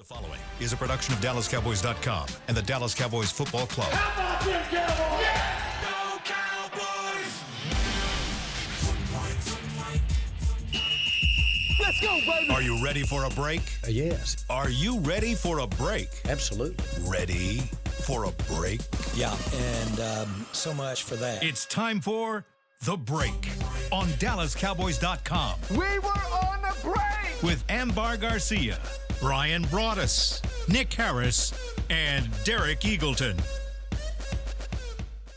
The following is a production of DallasCowboys.com and the Dallas Cowboys Football Club. How about them Cowboys? Yeah! Go Cowboys! Let's go, baby! Are you ready for a break? Yes. Are you ready for a break? Absolutely. Ready for a break? Yeah, and so much for that. It's time for The Break on DallasCowboys.com. We were on the break! With Ambar Garcia, Bryan Broaddus, Nick Harris, and Derek Eagleton.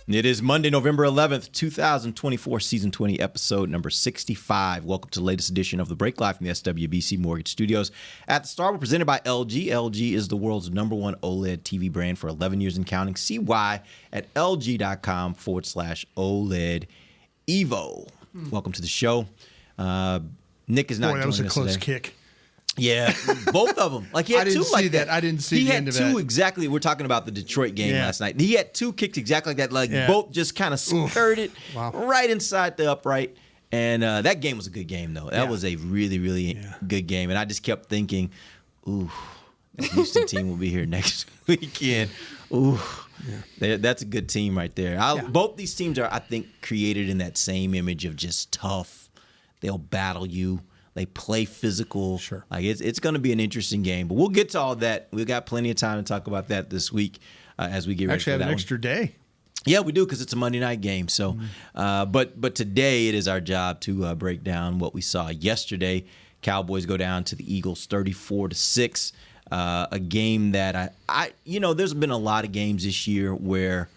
It is Monday, November 11th, 2024, Season 20, Episode number 65. Welcome to the latest edition of The Break, live from the SWBC Mortgage Studios at the Star. We're presented by LG. LG is the world's #1 OLED TV brand for 11 years and counting. See why at lg.com/OLED Evo. Welcome to the show. Nick is not joining us today. That was a close kick. Yeah, both of them. Like he had I didn't two like see that. I didn't see the end of He had two that. exactly. We're talking about the Detroit game last night. He had two kicks exactly like that. Like both just kind of skirted right inside the upright. And that game was a good game, though. That was a really, really good game. And I just kept thinking, ooh, the Houston team will be here next weekend. Ooh, that's a good team right there. Both these teams are, I think, created in that same image of just tough. They'll battle you. They play physical. Sure. Like it's going to be an interesting game, but we'll get to all that. We've got plenty of time to talk about that this week as we get ready for that. Actually, have an extra day. Yeah, we do because it's a Monday night game. So, but today it is our job to break down what we saw yesterday. Cowboys go down to the Eagles 34-6. A game that there's been a lot of games this year where,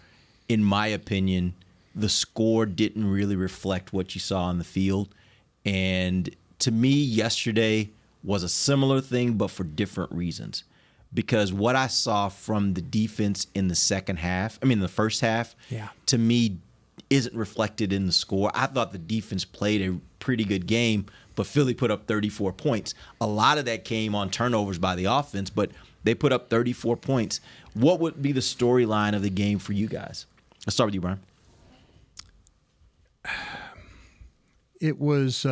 in my opinion, the score didn't really reflect what you saw on the field, and to me, yesterday was a similar thing, but for different reasons. Because what I saw from the defense in the first half, to me, isn't reflected in the score. I thought the defense played a pretty good game, but Philly put up 34 points. A lot of that came on turnovers by the offense, but they put up 34 points. What would be the storyline of the game for you guys? Let's start with you, Bryan. It was...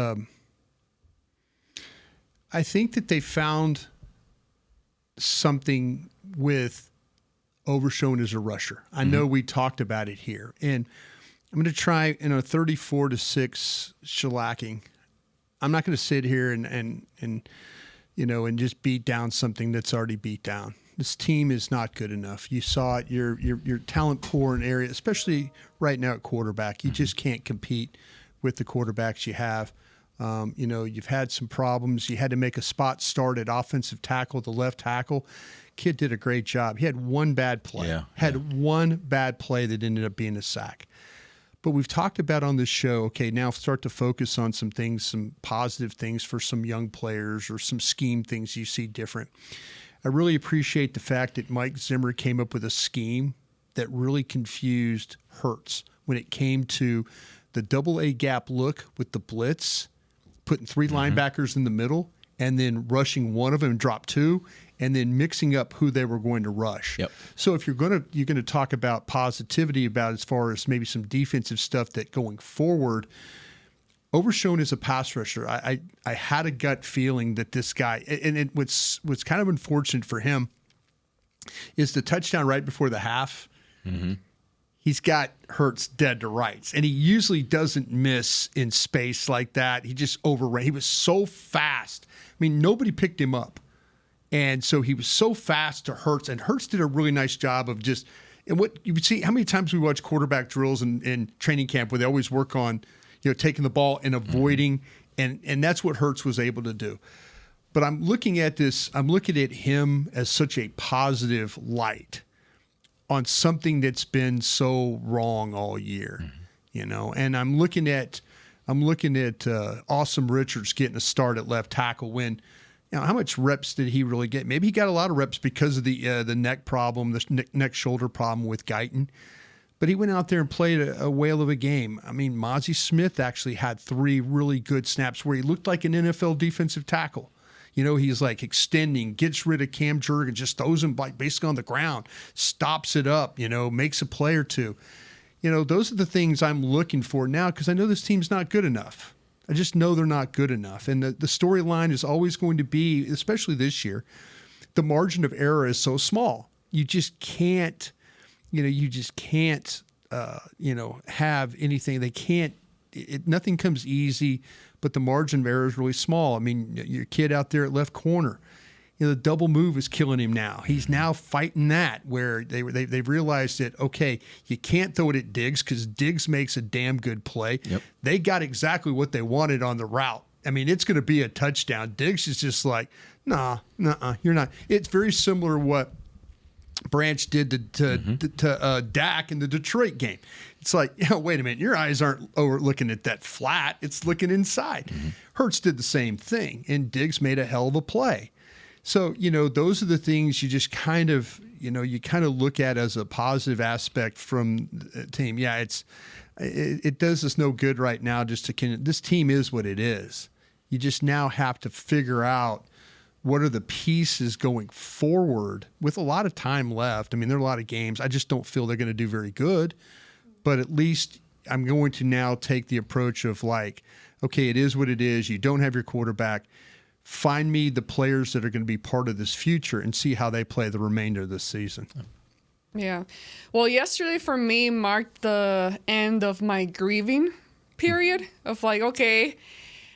I think that they found something with Overshown as a rusher. I know we talked about it here, and I'm going to try 34-6 shellacking. I'm not going to sit here and just beat down something that's already beat down. This team is not good enough. You saw it. Your talent poor in area, especially right now at quarterback. You just can't compete with the quarterbacks you have. You've had some problems. You had to make a spot start at offensive tackle, the left tackle. Kid did a great job. He had one bad play. One bad play that ended up being a sack. But we've talked about on this show, okay, now start to focus on some things, some positive things for some young players or some scheme things you see different. I really appreciate the fact that Mike Zimmer came up with a scheme that really confused Hurts when it came to the double-A gap look with the blitz, putting three linebackers in the middle, and then rushing one of them, drop two, and then mixing up who they were going to rush. Yep. So if you're going to talk about positivity about as far as maybe some defensive stuff that going forward, Overshown as a pass rusher, I had a gut feeling that this guy, and what's kind of unfortunate for him is the touchdown right before the half. He's got Hurts dead to rights, and he usually doesn't miss in space like that. He just overran. He was so fast. I mean, nobody picked him up, and so he was so fast to Hurts, and Hurts did a really nice job of just – and what you would see, how many times we watch quarterback drills in training camp where they always work on, taking the ball and avoiding, and that's what Hurts was able to do. But I'm looking at this – I'm looking at him as such a positive light on something that's been so wrong all year, And I'm looking at Awesome Richards getting a start at left tackle when, how much reps did he really get? Maybe he got a lot of reps because of the neck problem, the neck shoulder problem with Guyton. But he went out there and played a whale of a game. I mean, Mozzie Smith actually had 3 really good snaps where he looked like an NFL defensive tackle. He's like extending, gets rid of Cam Jurgen, just throws him like basically on the ground, stops it up, makes a play or two. Those are the things I'm looking for now because I know this team's not good enough. I just know they're not good enough. And the storyline is always going to be, especially this year, the margin of error is so small. You just can't, have anything. They can't, nothing comes easy, but the margin of error is really small. I mean, your kid out there at left corner, the double move is killing him now. He's now fighting that, where they've realized that, okay, you can't throw it at Diggs because Diggs makes a damn good play. Yep. They got exactly what they wanted on the route. I mean, it's going to be a touchdown. Diggs is just like, nah, you're not. It's very similar to what Branch did to Dak in the Detroit game. It's like, wait a minute, your eyes aren't looking at that flat. It's looking inside. Hurts did the same thing, and Diggs made a hell of a play. So, those are the things you just kind of look at as a positive aspect from the team. Yeah, it does us no good right now this team is what it is. You just now have to figure out what are the pieces going forward with a lot of time left. I mean, there are a lot of games. I just don't feel they're going to do very good. But at least I'm going to now take the approach of like, okay, it is what it is. You don't have your quarterback. Find me the players that are going to be part of this future and see how they play the remainder of this season. Yeah. Well, yesterday for me marked the end of my grieving period of like, okay,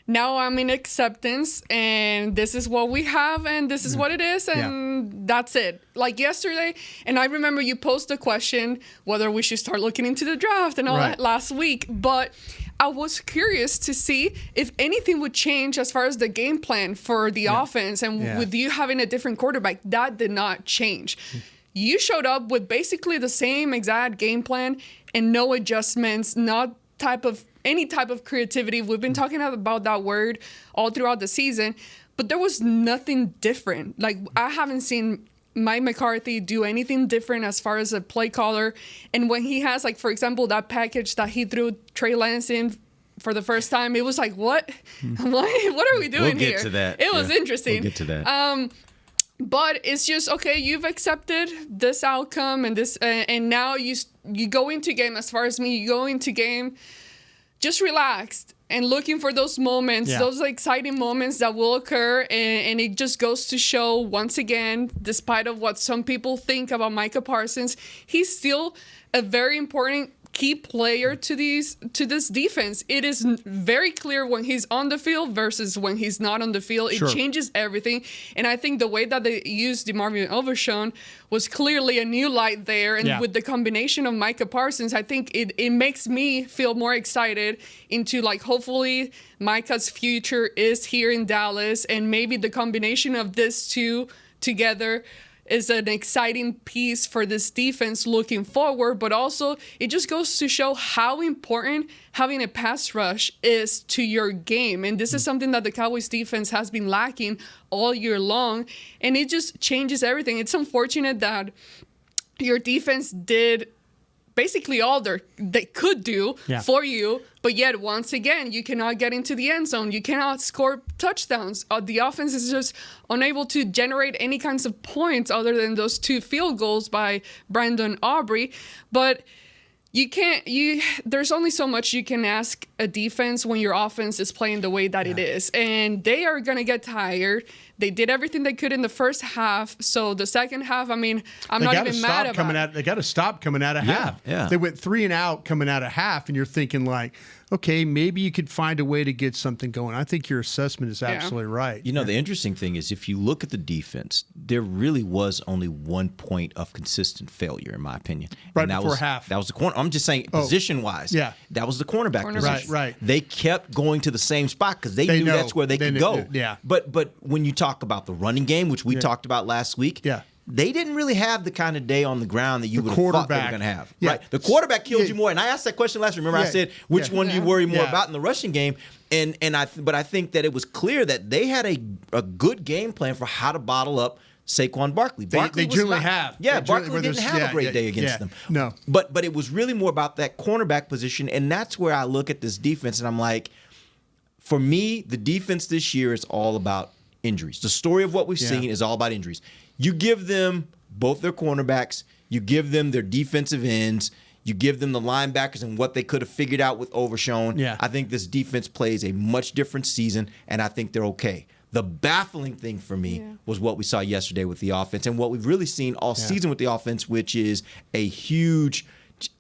now I'm in acceptance and this is what we have and this is what it is and that's it. Like yesterday, and I remember you posed a question whether we should start looking into the draft and all that last week, but I was curious to see if anything would change as far as the game plan for the offense and with you having a different quarterback. That did not change. You showed up with basically the same exact game plan and no adjustments, not any type of creativity. We've been talking about that word all throughout the season, but there was nothing different. Like, I haven't seen Mike McCarthy do anything different as far as a play caller. And when he has, like, for example, that package that he threw Trey Lance in for the first time, it was like, what? I'm like, what are we doing here? We'll get to that. It was interesting. We'll get to that. But it's just, okay, you've accepted this outcome and this, and now you go into game, as far as me, you go into game just relaxed and looking for those moments, those exciting moments that will occur. And it just goes to show, once again, despite of what some people think about Micah Parsons, he's still a very important key player to this defense. It is very clear when he's on the field versus when he's not on the field. It changes everything. And I think the way that they used DeMarvion Overshown was clearly a new light there. And with the combination of Micah Parsons, I think it makes me feel more excited into, like, hopefully Micah's future is here in Dallas, and maybe the combination of this two together is an exciting piece for this defense looking forward, but also it just goes to show how important having a pass rush is to your game. And this is something that the Cowboys defense has been lacking all year long, and it just changes everything. It's unfortunate that your defense did basically all they could do for you, but yet once again you cannot get into the end zone, you cannot score touchdowns. The offense is just unable to generate any kinds of points other than those 2 field goals by Brandon Aubrey. But there's only so much you can ask a defense when your offense is playing the way that it is, and they are going to get tired. They did everything they could in the first half, so the second half, I mean, I'm not even mad about it. They got to stop coming out of half. Yeah. They went 3 and out coming out of half, and you're thinking like, okay, maybe you could find a way to get something going. I think your assessment is absolutely right. The interesting thing is, if you look at the defense, there really was only 1 point of consistent failure, in my opinion. Right and that before was, half. That was the corner. I'm just saying, position-wise, that was the cornerback position. Right. They kept going to the same spot because they knew that's where they could go. Yeah. But when you talk about the running game, which we talked about last week, they didn't really have the kind of day on the ground that you would have thought they were going to have. Yeah. Right? The quarterback killed you more. And I asked that question last week. Remember, I said, which one do you worry more about in the rushing game? But I think that it was clear that they had a good game plan for how to bottle up Saquon Barkley. They generally have. Yeah, Barkley didn't have a great day against them. No. But it was really more about that cornerback position, and that's where I look at this defense, and I'm like, for me, the defense this year is all about injuries. The story of what we've seen is all about injuries. You give them both their cornerbacks, you give them their defensive ends, you give them the linebackers and what they could have figured out with Overshown. Yeah. I think this defense plays a much different season, and I think they're okay. The baffling thing for me was what we saw yesterday with the offense and what we've really seen all season with the offense, which is a huge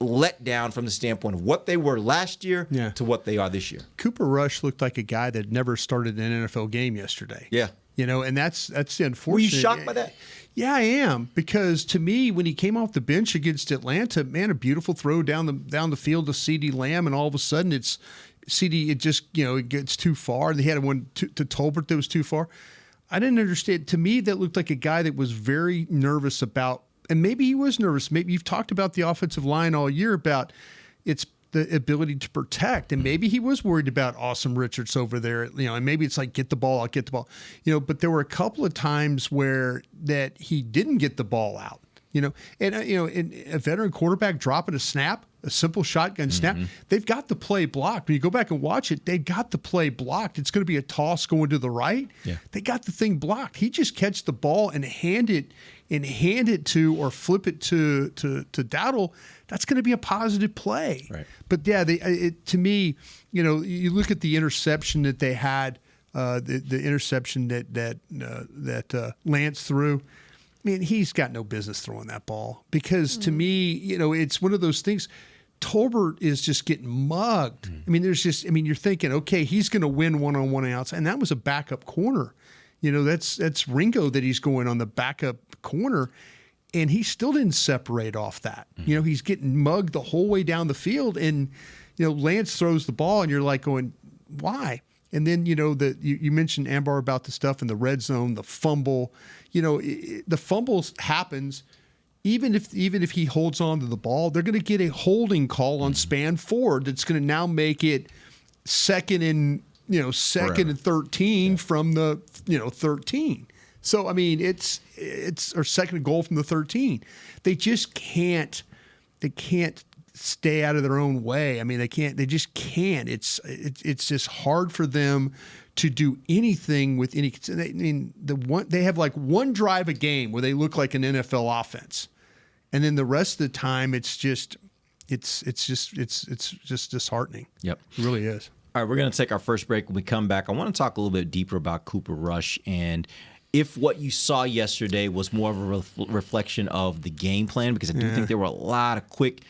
letdown from the standpoint of what they were last year to what they are this year. Cooper Rush looked like a guy that never started an NFL game yesterday. Yeah. You know, and that's unfortunate. Were you shocked by that? Yeah, I am, because to me, when he came off the bench against Atlanta, man, a beautiful throw down the field to CeeDee Lamb, and all of a sudden it's CeeDee. It just it gets too far. And he had one to Tolbert that was too far. I didn't understand. To me, that looked like a guy that was very nervous about, and maybe he was nervous. Maybe you've talked about the offensive line all year about its the ability to protect, and maybe he was worried about Awesome Richards over there, and maybe it's like, get the ball out, but there were a couple of times where that he didn't get the ball out, and a veteran quarterback dropping a snap, a simple shotgun snap, they've got the play blocked. When you go back and watch it, they got the play blocked. It's going to be a toss going to the right. Yeah. They got the thing blocked. He just catch the ball and hand it to or flip it to Dowdle. That's going to be a positive play. Right. But yeah, to me, you look at the interception that they had, the interception that Lance threw. I mean, he's got no business throwing that ball, because to me, it's one of those things. Tolbert is just getting mugged. I mean, you're thinking, okay, he's going to win one-on-one outs, and that was a backup corner. That's Ringo that he's going on the backup corner, and he still didn't separate off that. He's getting mugged the whole way down the field, and Lance throws the ball, and you're like going, why? And then you mentioned, Ambar, about the stuff in the red zone, the fumble. The fumbles happens. Even if he holds on to the ball, they're going to get a holding call on span forward that's going to now make it second and 13 from the 13. So I mean, it's or second and goal from the 13. They just can't. They can't stay out of their own way. I mean, they can't. They just can't. It's just hard for them to do anything with any. I mean, they have like one drive a game where they look like an NFL offense, and then the rest of the time it's just disheartening. Yep, it really is. All right, we're going to take our first break. When we come back, I want to talk a little bit deeper about Cooper Rush, and if what you saw yesterday was more of a reflection of the game plan, because I do think there were a lot of quick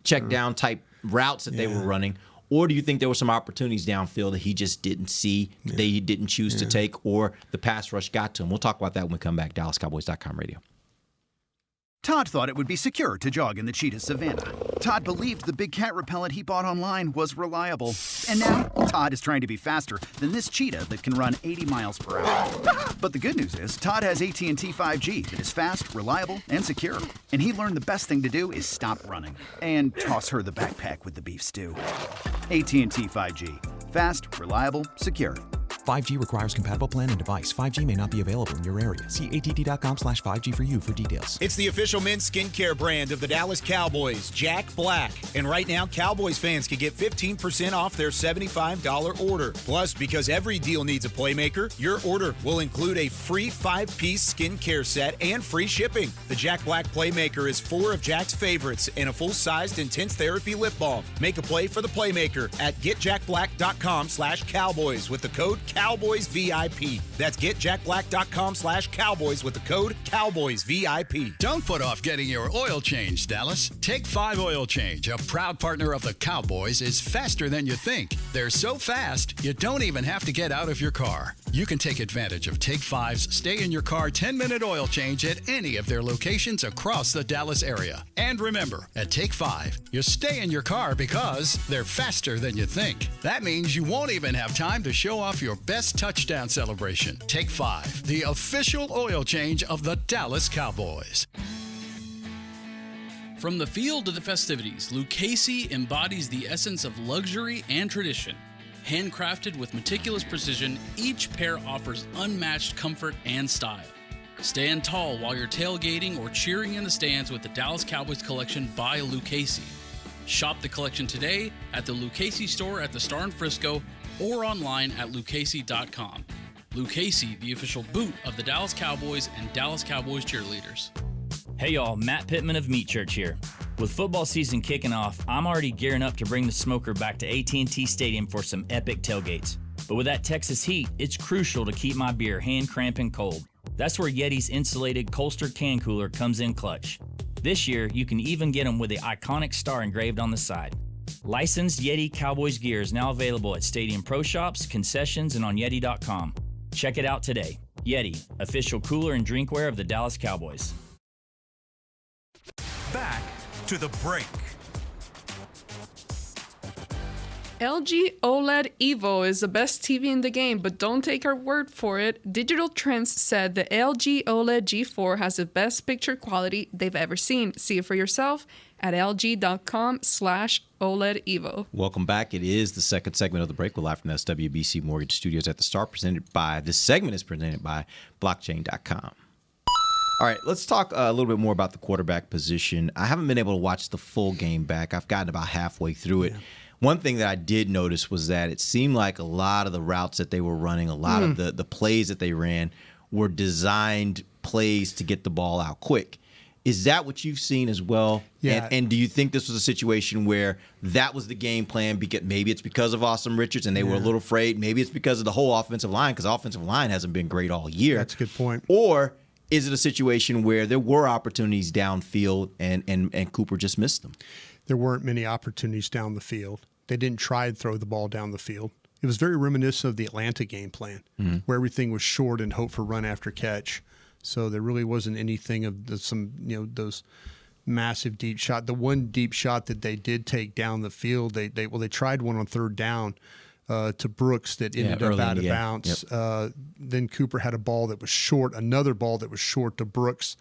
check down type routes that they were running, or do you think there were some opportunities downfield that he just didn't see, that he didn't choose to take, or the pass rush got to him? We'll talk about that when we come back. DallasCowboys.com radio. Todd thought it would be secure to jog in the cheetah savanna. Todd believed the big cat repellent he bought online was reliable. And now, Todd is trying to be faster than this cheetah that can run 80 miles per hour. But the good news is, Todd has AT&T 5G that is fast, reliable, and secure. And he learned the best thing to do is stop running and toss her the backpack with the beef stew. AT&T 5G. Fast, reliable, secure. 5G requires compatible plan and device. 5G may not be available in your area. See att.com/5G for you for details. It's the official men's skincare brand of the Dallas Cowboys, Jack Black. And right now, Cowboys fans can get 15% off their $75 order. Plus, because every deal needs a playmaker, your order will include a free 5-piece skincare set and free shipping. The Jack Black Playmaker is 4 of Jack's favorites and a full-sized intense therapy lip balm. Make a play for the playmaker at getjackblack.com/Cowboys with the code CowboysVIP. That's getjackblack.com/Cowboys with the code CowboysVIP. Don't put off getting your oil changed, Dallas. Take 5 Oil Change, a proud partner of the Cowboys, is faster than you think. They're so fast, you don't even have to get out of your car. You can take advantage of Take 5's stay-in-your-car 10-minute oil change at any of their locations across the Dallas area. And remember, at Take 5, you stay in your car because they're faster than you think. That means you won't even have time to show off your best touchdown celebration. Take 5, the official oil change of the Dallas Cowboys. From the field to the festivities, Lucchese embodies the essence of luxury and tradition. Handcrafted with meticulous precision, each pair offers unmatched comfort and style. Stand tall while you're tailgating or cheering in the stands with the Dallas Cowboys collection by Lucchese. Shop the collection today at the Lucchese store at the Star in Frisco or online at lucchese.com. Lucchese, the official boot of the Dallas Cowboys and Dallas Cowboys cheerleaders. Hey y'all, Matt Pittman of Meat Church here. With football season kicking off, I'm already gearing up to bring the smoker back to AT&T Stadium for some epic tailgates. But with that Texas heat, it's crucial to keep my beer hand cramping cold. That's where Yeti's insulated Colster can cooler comes in clutch. This year, you can even get them with the iconic star engraved on the side. Licensed Yeti Cowboys gear is now available at Stadium Pro Shops, concessions, and on Yeti.com. Check it out today. Yeti, official cooler and drinkware of the Dallas Cowboys. Back to the break. LG OLED Evo is the best TV in the game, but don't take our word for it. Digital Trends said the LG OLED G4 has the best picture quality they've ever seen. See it for yourself at lg.com/OLED Evo. Welcome back. It is the second segment of the break. We're live from the SWBC Mortgage Studios at the Start. This segment is presented by blockchain.com. All right, let's talk a little bit more about the quarterback position. I haven't been able to watch the full game back. I've gotten about halfway through it. One thing that I did notice was that it seemed like a lot of the routes that they were running, a lot of the plays that they ran were designed plays to get the ball out quick. Is that what you've seen as well? Yeah. And do you think this was a situation where that was the game plan? Because maybe it's because of Austin Richards and they were a little afraid. Maybe it's because of the whole offensive line, because the offensive line hasn't been great all year. That's a good point. Or is it a situation where there were opportunities downfield and Cooper just missed them? There weren't many opportunities down the field. They didn't try to throw the ball down the field. It was very reminiscent of the Atlanta game plan, where everything was short and hope for run after catch. So there really wasn't anything of those massive deep shot. The one deep shot that they did take down the field, they tried one on third down to Brooks that ended up out of bounds. Yep. Then Cooper had a ball that was short, another ball that was short to Brooks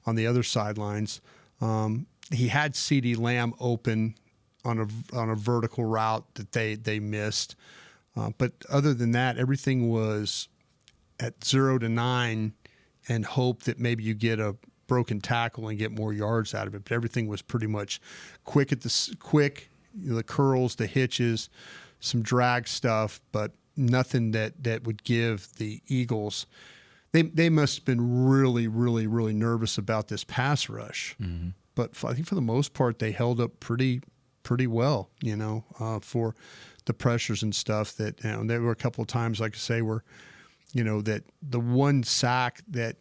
on the other sidelines. He had CeeDee Lamb open on a vertical route that they missed. But other than that, everything was at 0 to 9 and hope that maybe you get a broken tackle and get more yards out of it. But everything was pretty much quick, the curls, the hitches, some drag stuff, but nothing that would give the Eagles. They must have been really, really, really nervous about this pass rush. Mm-hmm. But I think for the most part, they held up pretty well, for the pressures and stuff that, there were a couple of times, like I say, where, that the one sack that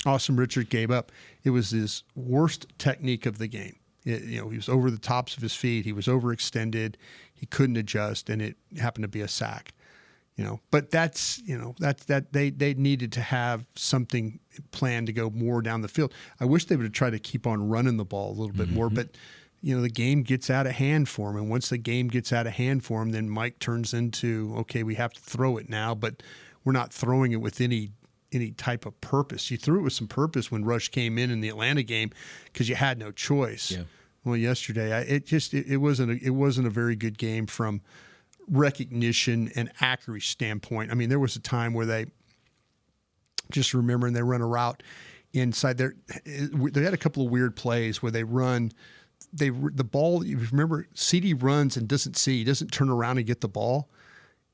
Austin Richards gave up, it was his worst technique of the game. He was over the tops of his feet. He was overextended. He couldn't adjust, and it happened to be a sack. But that's they needed to have something planned to go more down the field. I wish they would have tried to keep on running the ball a little bit more, but the game gets out of hand for him. And once the game gets out of hand for him, then Mike turns into, okay, we have to throw it now, but we're not throwing it with any type of purpose. You threw it with some purpose when Rush came in the Atlanta game because you had no choice. Yeah. Well, yesterday, it wasn't a very good game from recognition and accuracy standpoint. I mean, there was a time where they run a route inside there. They had a couple of weird plays where they run the ball. You remember, CD runs and doesn't see. He doesn't turn around and get the ball.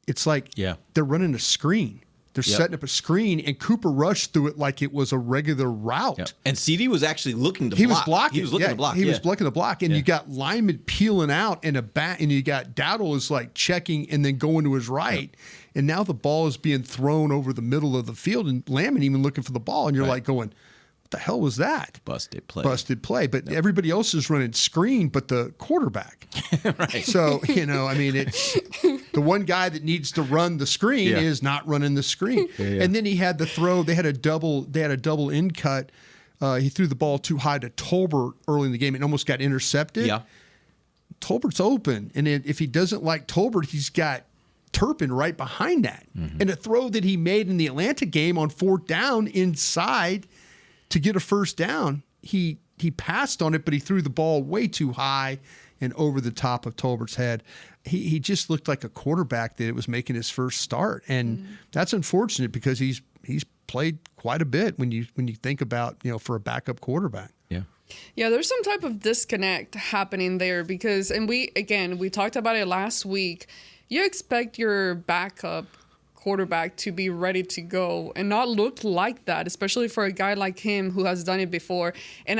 It's like they're running a screen. They're setting up a screen, and Cooper rushed through it like it was a regular route. Yep. And CD was actually looking to block. He was blocking. He was looking to block. He was blocking the block, and you got lineman peeling out, and you got Dowdle is like checking and then going to his right, and now the ball is being thrown over the middle of the field, and Lamb even looking for the ball, and you're like going, what the hell was that? Busted play. But everybody else is running screen, but the quarterback. Right. So, I mean, it's the one guy that needs to run the screen is not running the screen. Yeah. And then he had the throw. They had a double in cut. He threw the ball too high to Tolbert early in the game and almost got intercepted. Yeah. Tolbert's open. And if he doesn't like Tolbert, he's got Turpin right behind that. Mm-hmm. And a throw that he made in the Atlanta game on fourth down inside to get a first down, he passed on it, but he threw the ball way too high and over the top of Tolbert's head. He just looked like a quarterback that it was making his first start, and that's unfortunate because he's played quite a bit when you think about for a backup quarterback. Yeah, there's some type of disconnect happening there because, and we talked about it last week. You expect your backup quarterback to be ready to go and not look like that, especially for a guy like him who has done it before. And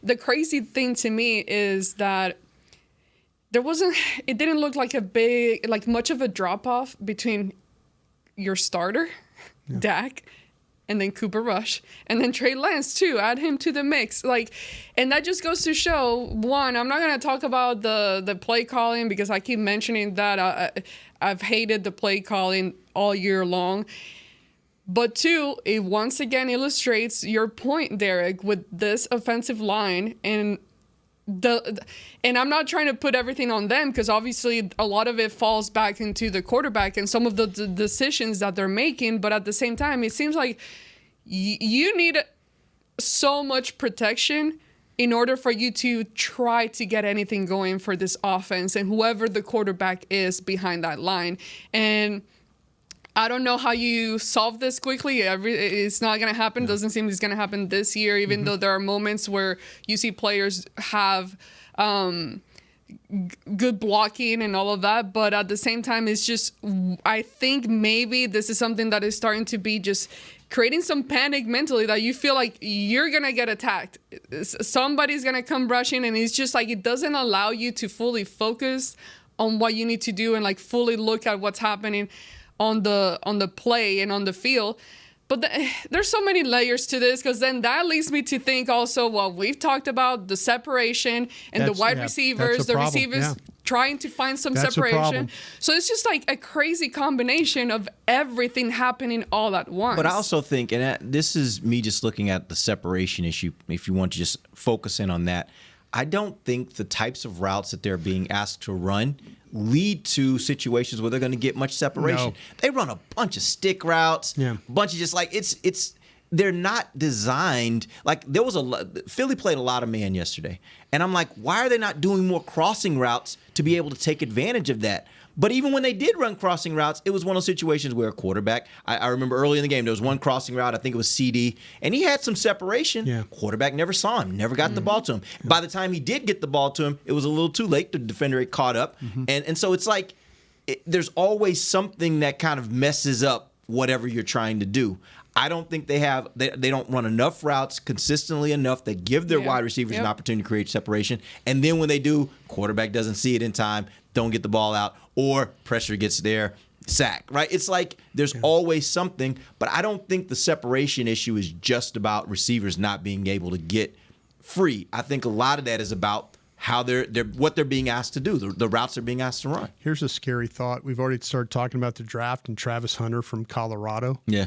the crazy thing to me is that it didn't look like much of a drop off between your starter, Dak, and then Cooper Rush, and then Trey Lance too. Add him to the mix, and that just goes to show, one, I'm not gonna talk about the play calling because I keep mentioning that I've hated the play calling all year long. But two, it once again illustrates your point, Derek, with this offensive line and I'm not trying to put everything on them because obviously a lot of it falls back into the quarterback and some of the decisions that they're making. But at the same time, it seems like you need so much protection in order for you to try to get anything going for this offense and whoever the quarterback is behind that line. And I don't know how you solve this quickly. It's not going to happen. It doesn't seem it's going to happen this year, even though there are moments where you see players have good blocking and all of that. But at the same time, it's just, I think maybe this is something that is starting to be just creating some panic mentally that you feel like you're going to get attacked. Somebody's going to come rushing, and it's just like it doesn't allow you to fully focus on what you need to do and like fully look at what's happening on the play and on the field. But there's so many layers to this, because then that leads me to think also, well, we've talked about the separation and the wide receivers, the receivers trying to find some separation. So it's just like a crazy combination of everything happening all at once. But I also think, and this is me just looking at the separation issue, if you want to just focus in on that, I don't think the types of routes that they're being asked to run lead to situations where they're going to get much separation. No. They run a bunch of stick routes, a bunch of just like it's they're not designed like there was Philly played a lot of man yesterday, and I'm like, why are they not doing more crossing routes to be able to take advantage of that? But even when they did run crossing routes, it was one of those situations where a quarterback, I remember early in the game, there was one crossing route, I think it was CD, and he had some separation. Yeah. Quarterback never saw him, never got the ball to him. By the time he did get the ball to him, it was a little too late. The defender had caught up. And so it's like there's always something that kind of messes up whatever you're trying to do. I don't think they don't run enough routes consistently enough that give their wide receivers an opportunity to create separation. And then when they do, quarterback doesn't see it in time, don't get the ball out, or pressure gets there, sack, right? It's like there's always something, but I don't think the separation issue is just about receivers not being able to get free. I think a lot of that is about how they're what they're being asked to do, the routes they're being asked to run. Here's a scary thought. We've already started talking about the draft and Travis Hunter from Colorado. Yeah.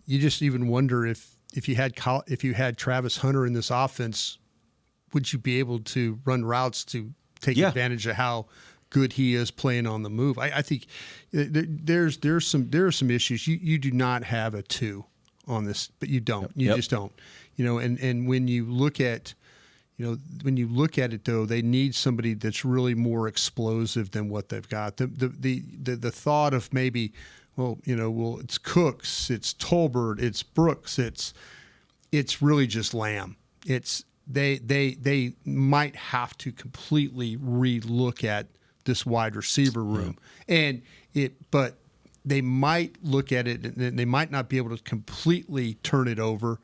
You just even wonder if you had Travis Hunter in this offense, would you be able to run routes to take advantage of how good he is playing on the move? I think there are some issues. You do not have a 2 on this, but you don't. You just don't. And when you look at it though, they need somebody that's really more explosive than what they've got. The thought of maybe, it's Cooks, it's Tolbert, it's Brooks, it's really just Lamb. They might have to completely relook at this wide receiver room, but they might look at it and they might not be able to completely turn it over,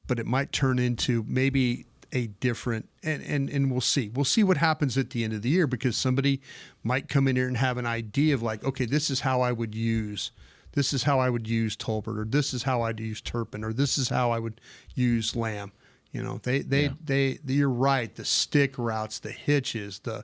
but it might turn into maybe a different, and we'll see. We'll see what happens at the end of the year, because somebody might come in here and have an idea of like, okay, this is how I would use Tolbert, or this is how I'd use Turpin, or this is how I would use Lamb. You're right. The stick routes, the hitches, the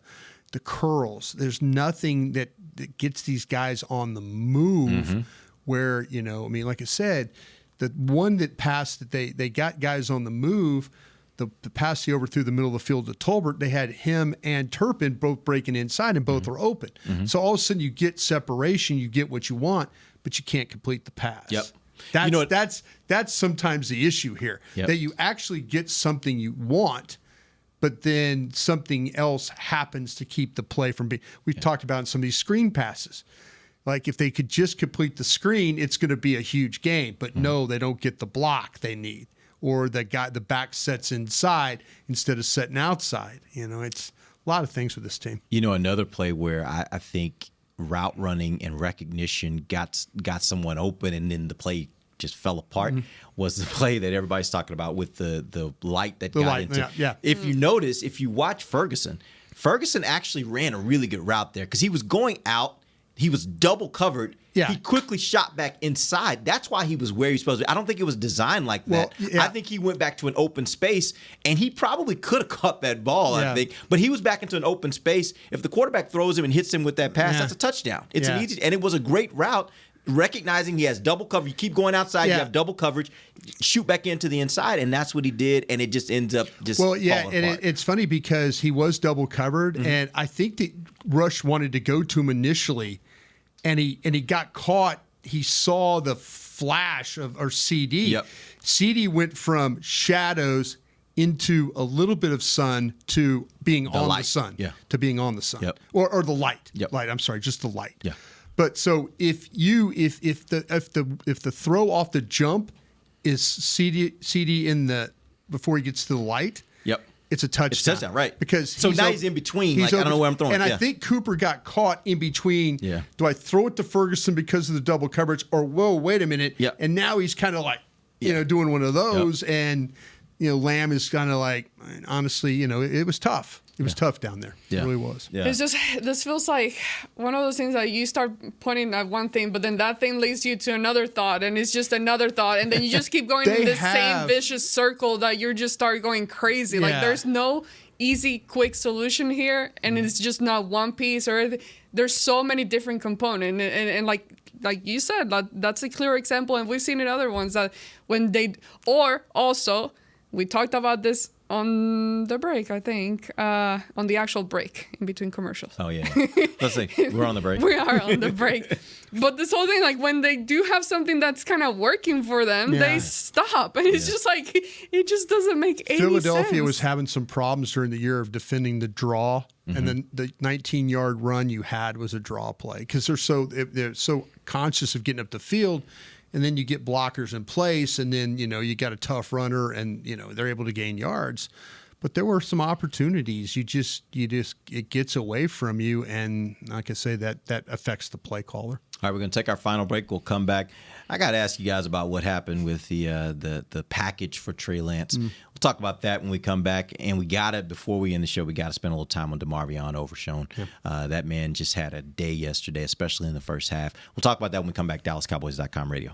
curls. There's nothing that gets these guys on the move. Where like I said, the one that passed that they got guys on the move. The pass he overthrew the middle of the field to Tolbert, they had him and Turpin both breaking inside, and both were open. So all of a sudden you get separation, you get what you want, but you can't complete the pass. That's sometimes the issue here, that you actually get something you want, but then something else happens to keep the play from being. We've talked about in some of these screen passes. Like if they could just complete the screen, it's going to be a huge game. But no, they don't get the block they need. Or the back sets inside instead of setting outside. It's a lot of things with this team. Another play where I think route running and recognition got someone open, and then the play just fell apart, was the play that everybody's talking about with the light that got into. If you notice, if you watch Ferguson, Ferguson actually ran a really good route there because he was going out. He was double covered. Yeah. He quickly shot back inside. That's why he was where he was supposed to be. I don't think it was designed like that. Well, yeah. I think he went back to an open space, and he probably could have caught that ball, I think. But he was back into an open space. If the quarterback throws him and hits him with that pass, that's a touchdown. It's an easy, and it was a great route. Recognizing he has double cover, you keep going outside, you have double coverage, shoot back into the inside, and that's what he did, and it just ends up falling apart. It's funny because he was double covered, and I think that Rush wanted to go to him initially, and he got caught. He saw the flash of CD. Yep. CD went from shadows into a little bit of sun to being on the sun. Yeah. To being on the sun. Yep. Or the light. Yep. Light. I'm sorry, just the light. Yeah. But so if the throw off the jump is CD in the before he gets to the light, it's a touchdown. It's a touchdown, right? Because now he's in between. I don't know where I'm throwing. And I think Cooper got caught in between. Yeah. Do I throw it to Ferguson because of the double coverage, or whoa, wait a minute? Yeah. And now he's kind of like doing one of those, and Lamb is kind of like, honestly, it was tough. It was tough down there. Yeah. It really was. Yeah. It's just, this feels like one of those things that you start pointing at one thing, but then that thing leads you to another thought, and it's just another thought, and then you just keep going in this same vicious circle that you just start going crazy. Like, there's no easy, quick solution here, and it's just not one piece or anything. There's so many different components, and like you said, that's a clear example, and we've seen in other ones that when they, or also, we talked about this on the break, I think, on the actual break in between commercials. Oh, yeah. Let's see. We're on the break. We are on the break. But this whole thing, like when they do have something that's kind of working for them, they stop. And it's just like, it just doesn't make any sense. Philadelphia was having some problems during the year of defending the draw. And then the 19-yard run you had was a draw play because they're so conscious of getting up the field. And then you get blockers in place, and then, you got a tough runner, and, they're able to gain yards. But there were some opportunities. It gets away from you, and like I say, that affects the play caller. All right, we're going to take our final break. We'll come back. I got to ask you guys about what happened with the package for Trey Lance. We'll talk about that when we come back. And before we end the show, we got to spend a little time on DeMarvion Overshown. Yeah. That man just had a day yesterday, especially in the first half. We'll talk about that when we come back. DallasCowboys.com radio.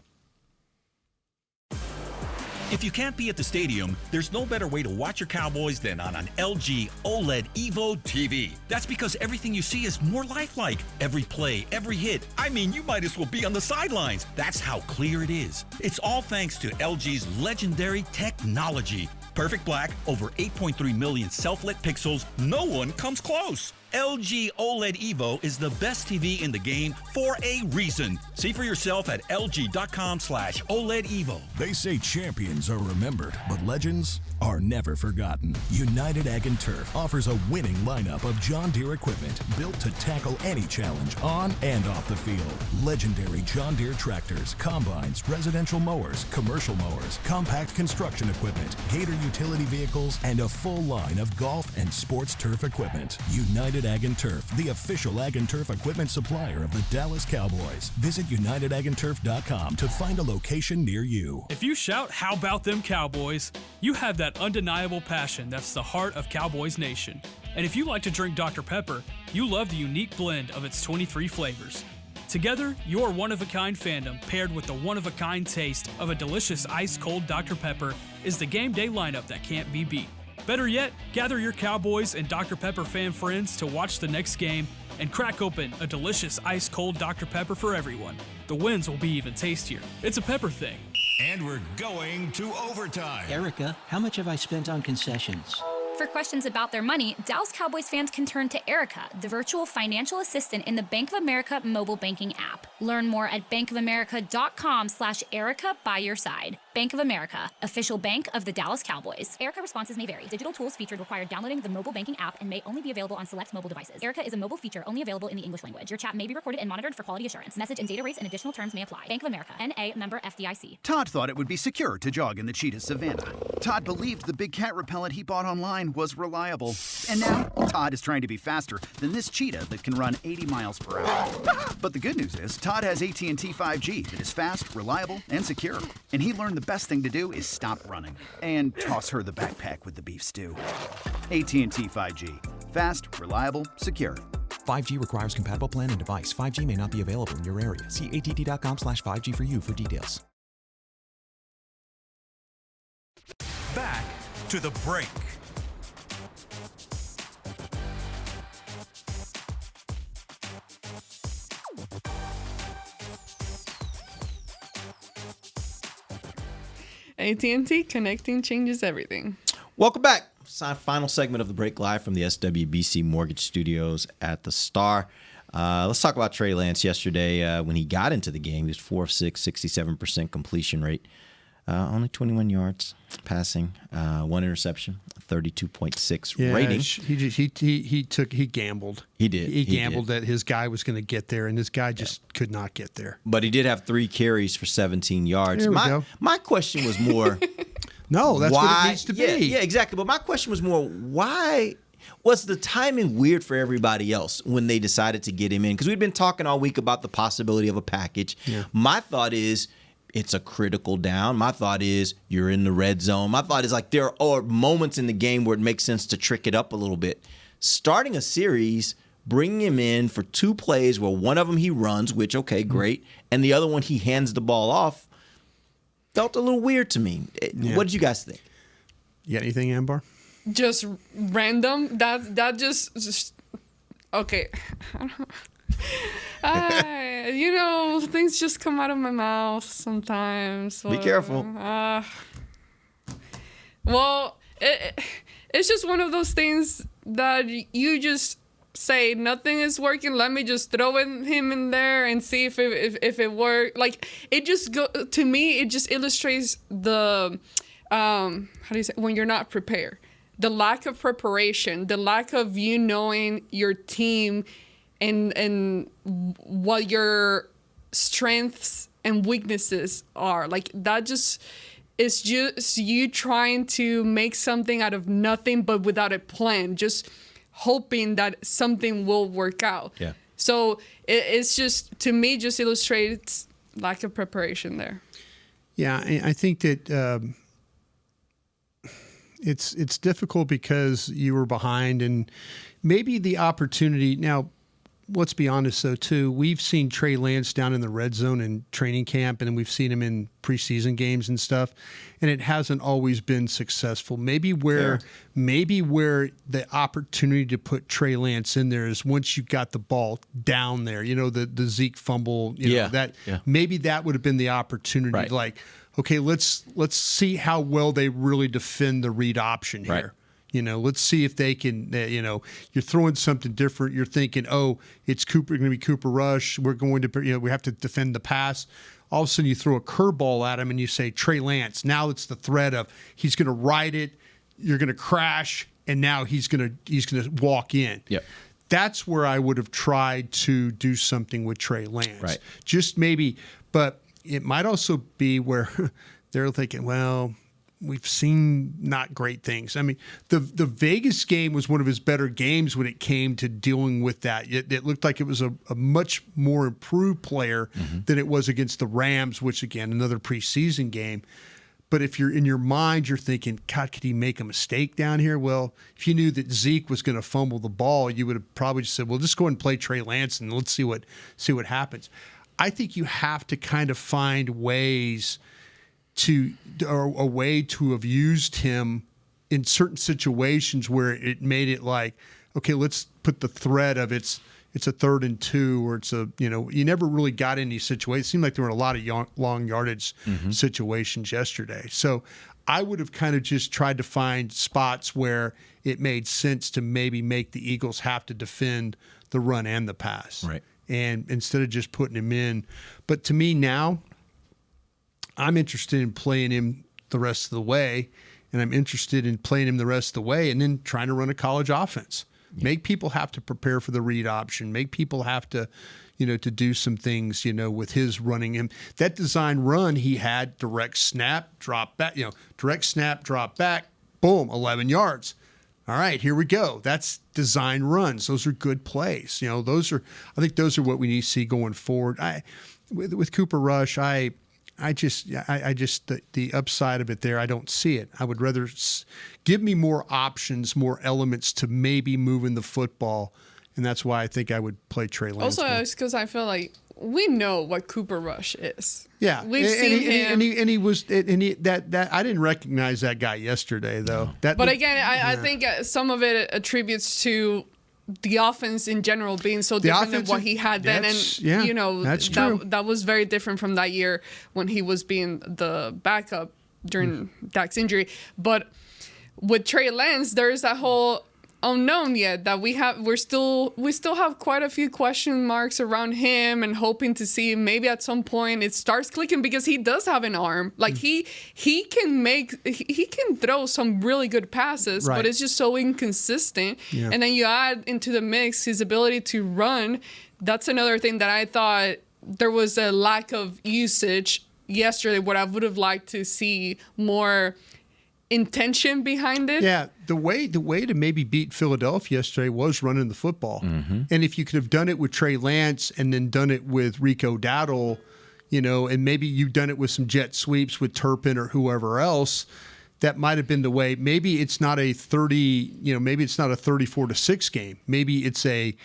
If you can't be at the stadium, there's no better way to watch your Cowboys than on an LG OLED Evo TV. That's because everything you see is more lifelike. Every play, every hit. I mean, you might as well be on the sidelines. That's how clear it is. It's all thanks to LG's legendary technology. Perfect black, over 8.3 million self-lit pixels. No one comes close. LG OLED Evo is the best TV in the game for a reason. See for yourself at lg.com/OLED Evo. They say champions are remembered, but legends are never forgotten. United Ag and Turf offers a winning lineup of John Deere equipment built to tackle any challenge on and off the field. Legendary John Deere tractors, combines, residential mowers, commercial mowers, compact construction equipment, Gator utility vehicles, and a full line of golf and sports turf equipment. United Ag and Turf, the official Ag and Turf equipment supplier of the Dallas Cowboys. Visit UnitedAgAndTurf.com to find a location near you. If you shout, "How about them Cowboys?" you have that undeniable passion that's the heart of Cowboys Nation. And if you like to drink Dr. Pepper, you love the unique blend of its 23 flavors. Together, your one-of-a-kind fandom paired with the one-of-a-kind taste of a delicious ice-cold Dr. Pepper is the game day lineup that can't be beat. Better yet, gather your Cowboys and Dr. Pepper fan friends to watch the next game and crack open a delicious ice-cold Dr. Pepper for everyone. The wins will be even tastier. It's a Pepper thing. And we're going to overtime. Erica, how much have I spent on concessions? For questions about their money, Dallas Cowboys fans can turn to Erica, the virtual financial assistant in the Bank of America mobile banking app. Learn more at bankofamerica.com/Erica by your side. Bank of America, official bank of the Dallas Cowboys. Erica responses may vary. Digital tools featured require downloading the mobile banking app and may only be available on select mobile devices. Erica is a mobile feature only available in the English language. Your chat may be recorded and monitored for quality assurance. Message and data rates and additional terms may apply. Bank of America, N.A., member FDIC. Todd thought it would be secure to jog in the cheetah savanna. Todd believed the big cat repellent he bought online was reliable. And now, Todd is trying to be faster than this cheetah that can run 80 miles per hour. But the good news is, Todd has AT&T 5G that is fast, reliable, and secure. And he learned the best thing to do is stop running and toss her the backpack with the beef stew. AT&T 5G. Fast, reliable, secure. 5G requires compatible plan and device. 5G may not be available in your area. See att.com/5G for you for details. Back to the break. AT&T, connecting changes everything. Welcome back. Final segment of the break, live from the SWBC Mortgage Studios at the Star. Let's talk about Trey Lance yesterday. When he got into the game, he was 4 of 6, 67% completion rate. Only 21 yards passing, 1 interception, 32.6 rating. He gambled. He did. He gambled that his guy was going to get there, and this guy just could not get there. But he did have 3 carries for 17 yards. There we go. My question was more... No, that's what it needs to be. Yeah, exactly. But my question was more, why was the timing weird for everybody else when they decided to get him in? Because we've been talking all week about the possibility of a package. Yeah. My thought is it's a critical down. My thought is you're in the red zone. My thought is like there are moments in the game where it makes sense to trick it up a little bit. Starting a series, bringing him in for 2 plays where one of them he runs, which, okay, great, and the other one he hands the ball off, felt a little weird to me. Yeah. What did you guys think? You got anything, Ambar? Just random. That just okay. Things just come out of my mouth sometimes. Be careful. Well, it's just one of those things that you just say nothing is working. Let me just throw him in there and see if it works. Like it just to me, it just illustrates the how do you say when you're not prepared, the lack of preparation, the lack of you knowing your team and what your strengths and weaknesses are. Like that just. It's just you trying to make something out of nothing, but without a plan. Just hoping that something will work out. Yeah. So it's just, to me, just illustrates lack of preparation there. Yeah, I think that it's difficult because you were behind and maybe the opportunity. Now, let's be honest, though, too. We've seen Trey Lance down in the red zone in training camp, and then we've seen him in preseason games and stuff, and it hasn't always been successful. Maybe where the opportunity to put Trey Lance in there is once you got the ball down there, the Zeke fumble, maybe that would have been the opportunity. Right. Like, okay, let's see how well they really defend the read option here. Right. Let's see if they can, you're throwing something different. You're thinking, oh, it's going to be Cooper Rush. We're going to, we have to defend the pass. All of a sudden you throw a curveball at him and you say, Trey Lance. Now it's the threat of he's going to ride it. You're going to crash. And now he's going to walk in. Yep. That's where I would have tried to do something with Trey Lance. Right. Just maybe, but it might also be where they're thinking, well, we've seen not great things. I mean, the Vegas game was one of his better games when it came to dealing with that. It looked like it was a much more improved player than it was against the Rams, which, again, another preseason game. But if you're in your mind, you're thinking, God, could he make a mistake down here? Well, if you knew that Zeke was going to fumble the ball, you would have probably just said, well, just go ahead and play Trey Lance and let's see what happens. I think you have to kind of find ways or a way to have used him in certain situations where it made it like, okay, let's put the threat of it's a 3rd and 2, or it's you never really got in these situations. It seemed like there were a lot of long yardage situations yesterday. So I would have kind of just tried to find spots where it made sense to maybe make the Eagles have to defend the run and the pass. Right. And instead of just putting him in. But to me now, I'm interested in playing him the rest of the way, and I'm interested in playing him the rest of the way and then trying to run a college offense. Yeah. Make people have to prepare for the read option. Make people have to, to do some things, with his running him. That design run he had, direct snap, drop back, direct snap, drop back, boom, 11 yards. All right, here we go. That's design runs. Those are good plays. I think those are what we need to see going forward. With Cooper Rush, I just the upside of it there, I don't see it. I would rather give me more options, more elements to maybe moving the football, and that's why I think I would play Trey Lance. Also, it's because I feel like we know what Cooper Rush is. Yeah, we've seen him. That I didn't recognize that guy yesterday though. But again, I think some of it attributes to the offense in general being so different than what he had then, and that's true. That was very different from that year when he was being the backup during Dak's injury. But with Trey Lance, there's that whole unknown yet that we still have quite a few question marks around him, and hoping to see maybe at some point it starts clicking, because he does have an arm. Like he can throw some really good passes, but it's just so inconsistent. Yeah. And then you add into the mix his ability to run. That's another thing that I thought there was a lack of usage yesterday, what I would have liked to see more intention behind it. Yeah, the way to maybe beat Philadelphia yesterday was running the football. Mm-hmm. And if you could have done it with Trey Lance and then done it with Rico Dowdle, and maybe you've done it with some jet sweeps with Turpin or whoever else, that might have been the way. Maybe it's not a 34-6 game. Maybe it's a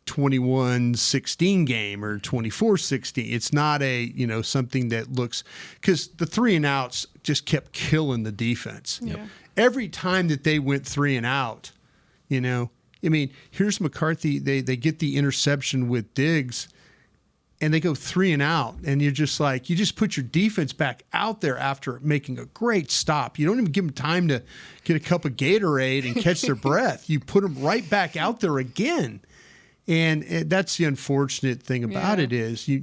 21-16 game or 24-16. It's not a, something that looks, because the 3 and outs just kept killing the defense. Yeah. Every time that they went 3 and out, here's McCarthy. They get the interception with Diggs and they go 3 and out. And you're just like, you just put your defense back out there after making a great stop. You don't even give them time to get a cup of Gatorade and catch their breath. You put them right back out there again. And that's the unfortunate thing about it is they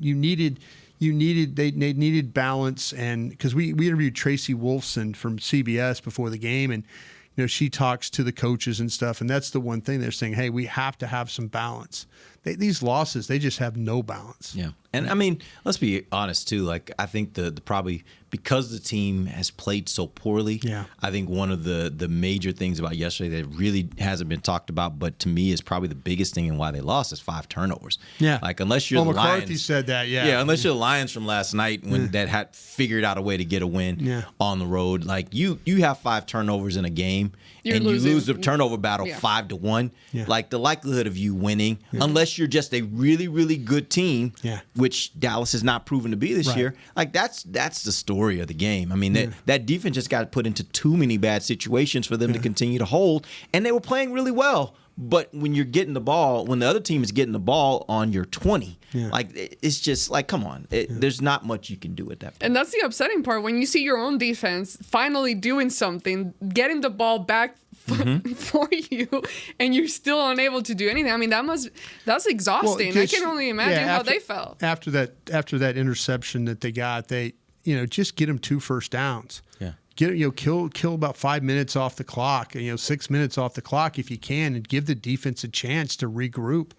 needed balance. And because we interviewed Tracy Wolfson from CBS before the game, and she talks to the coaches and stuff, and that's the one thing they're saying, hey, we have to have some balance. These losses, they just have no balance. Yeah. And let's be honest too. Like, I think the probably because the team has played so poorly. Yeah. I think one of the major things about yesterday that really hasn't been talked about, but to me is probably the biggest thing and why they lost, is 5 turnovers. Yeah. Like, unless you're the McCarthy Lions, said that. Yeah. Yeah. Unless you're the Lions from last night when that had figured out a way to get a win on the road. Like, you have 5 turnovers in a game and you lose the turnover battle 5-1. Yeah. Like, the likelihood of you winning, unless you're just a really, really good team, which Dallas has not proven to be this year. Like, that's the story of the game. I mean, that defense just got put into too many bad situations for them to continue to hold, and they were playing really well. But when you're getting the ball, when the other team is getting the ball on your 20, like, it's just like, come on. There's not much you can do at that point. And that's the upsetting part. When you see your own defense finally doing something, getting the ball back for you, and you're still unable to do anything. I mean, that's exhausting. Well, I can only imagine how they felt. After that interception that they got, they just get them 2 first downs. Yeah. Kill about 5 minutes off the clock, 6 minutes off the clock if you can, and give the defense a chance to regroup.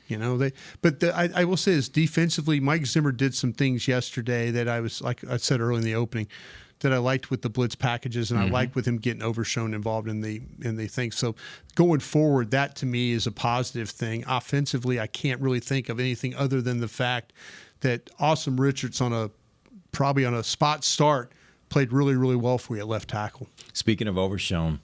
I will say this, defensively, Mike Zimmer did some things yesterday that I said early in the opening, that I liked with the blitz packages, and I liked with him getting Overshown involved in the thing. So going forward, that to me is a positive thing. Offensively, I can't really think of anything other than the fact that Awesome Richards probably on a spot start played really, really well for you at left tackle. Speaking of Overshown,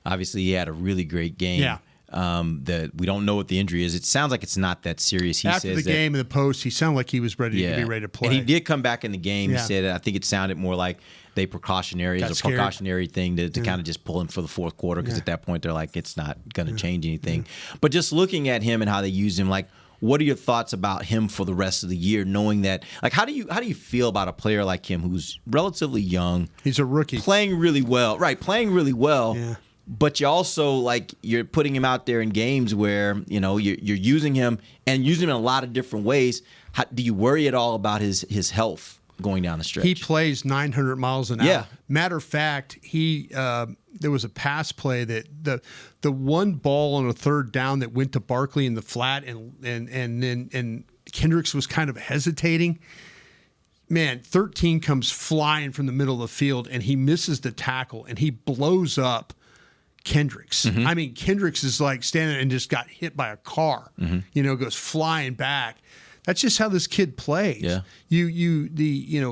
obviously he had a really great game. Yeah. That we don't know what the injury is. It sounds like it's not that serious. After the game in the post, he sounded like he was ready to be ready to play. And he did come back in the game. He said, I think it sounded more like a precautionary thing to kind of just pull him for the fourth quarter, because at that point they're like, it's not going to change anything. But just looking at him and how they use him, like, what are your thoughts about him for the rest of the year, knowing that, like, how do you feel about a player like him who's relatively young? He's a rookie. Playing really well. Yeah. But you also, like, you're putting him out there in games where, you're using him and using him in a lot of different ways. Do you worry at all about his health going down the stretch? He plays 900 miles an hour. Matter of fact, there was a pass play that the one ball on a 3rd down that went to Barkley in the flat, and Kendricks was kind of hesitating. Man, 13 comes flying from the middle of the field, and he misses the tackle, and he blows up Kendricks. I mean, Kendricks is like standing and just got hit by a car, goes flying back. That's just how this kid plays. Yeah.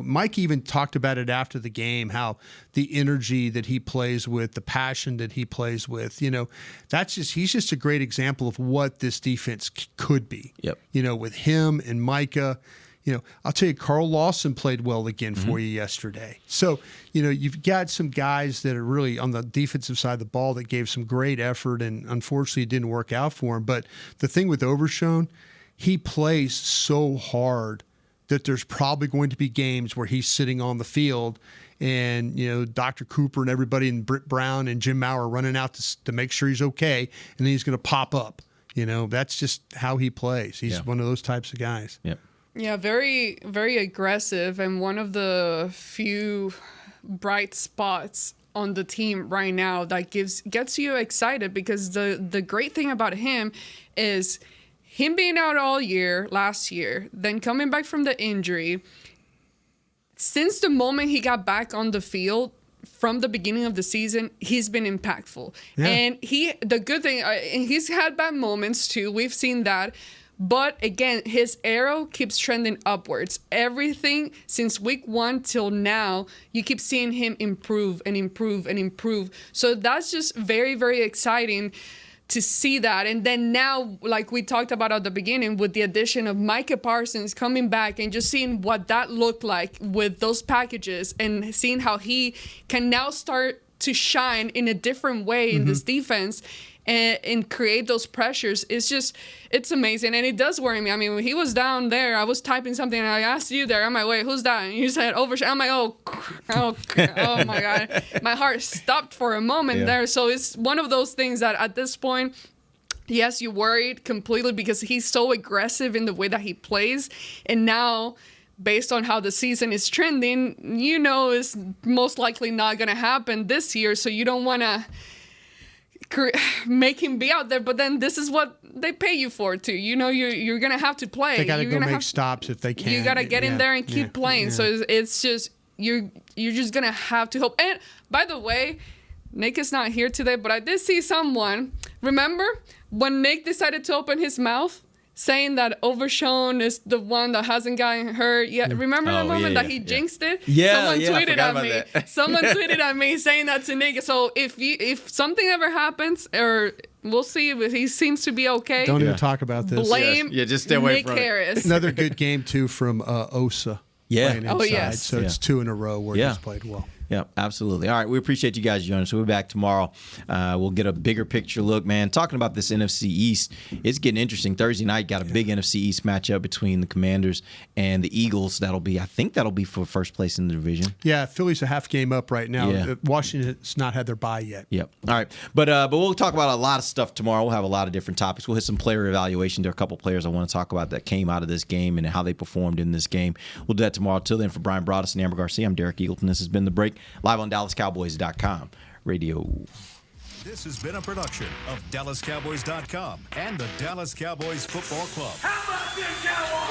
Mike even talked about it after the game, how the energy that he plays with, the passion that he plays with, he's just a great example of what this defense could be. Yep. With him and Micah. I'll tell you, Carl Lawson played well again for you yesterday. So, you've got some guys that are really on the defensive side of the ball that gave some great effort, and unfortunately it didn't work out for him. But the thing with Overshown, he plays so hard that there's probably going to be games where he's sitting on the field and, Dr. Cooper and everybody and Britt Brown and Jim Maurer running out to make sure he's okay, and then he's going to pop up. That's just how he plays. He's one of those types of guys. Yep. Yeah, very, very aggressive, and one of the few bright spots on the team right now that gets you excited, because the great thing about him is him being out all year last year, then coming back from the injury. Since the moment he got back on the field, from the beginning of the season, he's been impactful. Yeah. And the good thing, and he's had bad moments too. We've seen that. But again, his arrow keeps trending upwards. Everything since week 1 till now, you keep seeing him improve and improve and improve. So that's just very, very exciting to see that. And then now, like we talked about at the beginning, with the addition of Micah Parsons coming back and just seeing what that looked like with those packages and seeing how he can now start to shine in a different way in this defense. And create those pressures. It's amazing. And it does worry me. I mean, when he was down there, I was typing something and I asked you there, I'm like, wait, who's that? And you said Overshown. I'm like, oh my God. My heart stopped for a moment there. So it's one of those things that at this point, yes, you're worried completely because he's so aggressive in the way that he plays. And now, based on how the season is trending, it's most likely not going to happen this year. So you don't want to make him be out there, but then this is what they pay you for too. You're gonna have to play. They gotta go make stops if they can. You gotta get in there and keep playing. Yeah. So it's just you're just gonna have to hope. And by the way, Nick is not here today, but I did see someone. Remember when Nick decided to open his mouth, saying that Overshown is the one that hasn't gotten hurt yet. Remember that moment that he jinxed it? Yeah, Someone tweeted at me. Someone tweeted at me saying that to Nick. So if something ever happens, or we'll see if he seems to be okay. Don't even talk about this. Blame just stay away Nick from Harris. Another good game too from Osa. Yeah. Oh yes. So it's 2 in a row where he's played well. Yeah, absolutely. All right, we appreciate you guys joining us. We'll be back tomorrow. We'll get a bigger picture look, man. Talking about this NFC East, it's getting interesting. Thursday night, got a big NFC East matchup between the Commanders and the Eagles. I think that'll be for first place in the division. Yeah, Philly's a half game up right now. Yeah. Washington's not had their bye yet. Yep. All right, but we'll talk about a lot of stuff tomorrow. We'll have a lot of different topics. We'll hit some player evaluation. There are a couple players I want to talk about that came out of this game and how they performed in this game. We'll do that tomorrow. Till then, for Bryan Broaddus and Ambar Garcia, I'm Derek Eagleton. This has been The Break, live on DallasCowboys.com radio. This has been a production of DallasCowboys.com and the Dallas Cowboys Football Club. How about this, Cowboys?